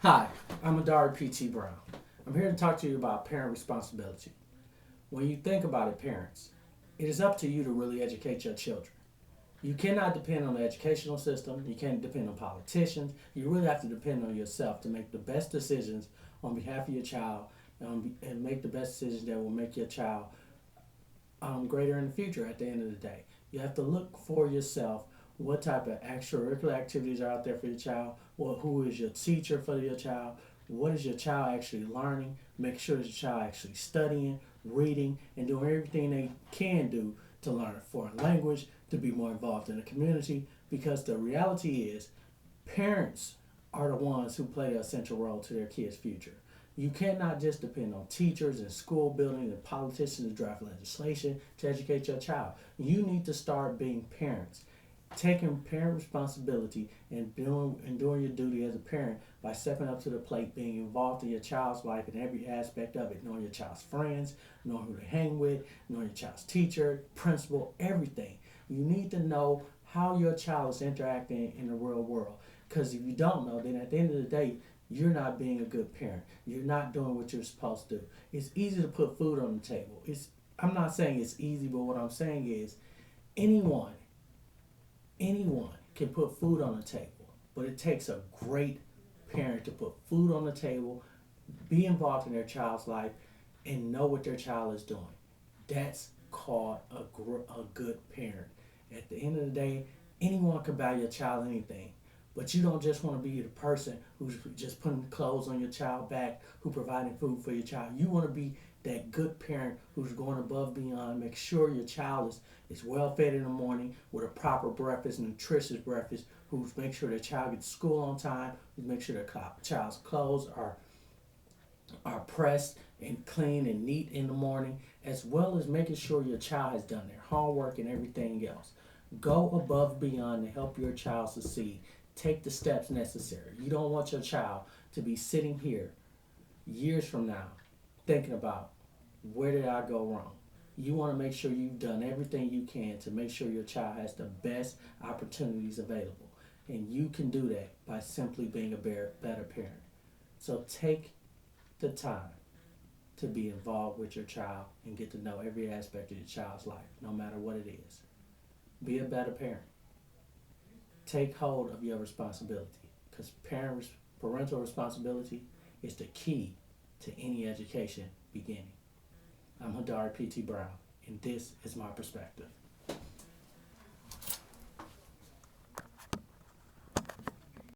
Hi, I'm Adari P.T. Brown. I'm here to talk to you about parent responsibility. When you think about it, parents, it is up to you to really educate your children. You cannot depend on the educational system, you can't depend on politicians, you really have to depend on yourself to make the best decisions on behalf of your child and make the best decisions that will make your child greater in the future at the end of the day. You have to look for yourself what type of extracurricular activities are out there for your child, who is your teacher for your child, what is your child actually learning, make sure that your child actually studying, reading, and doing everything they can do to learn a foreign language, to be more involved in the community, because the reality is parents are the ones who play the essential role to their kids' future. You cannot just depend on teachers and school buildings and politicians to draft legislation to educate your child. You need to start being parents, taking parent responsibility and doing your duty as a parent by stepping up to the plate, being involved in your child's life in every aspect of it, knowing your child's friends, knowing who to hang with, knowing your child's teacher, principal, everything. You need to know how your child is interacting in the real world. Because if you don't know, then at the end of the day, you're not being a good parent. You're not doing what you're supposed to do. It's easy to put food on the table. I'm not saying it's easy, but what I'm saying is anyone anyone can put food on the table, but it takes a great parent to put food on the table, be involved in their child's life, and know what their child is doing. That's called a good parent. At the end of the day, anyone can buy your child anything. But you don't just want to be the person who's just putting clothes on your child back, who providing food for your child. You want to be that good parent who's going above and beyond, make sure your child is well fed in the morning with a proper breakfast, nutritious breakfast, who's make sure their child gets to school on time, who's make sure their child's clothes are pressed and clean and neat in the morning, as well as making sure your child has done their homework and everything else. Go above and beyond to help your child succeed. Take the steps necessary. You don't want your child to be sitting here years from now thinking about where did I go wrong. You want to make sure you've done everything you can to make sure your child has the best opportunities available. And you can do that by simply being a better parent. So take the time to be involved with your child and get to know every aspect of your child's life, no matter what it is. Be a better parent. Take hold of your responsibility, because parental responsibility is the key to any education beginning. I'm Hadari P.T. Brown, and this is my perspective.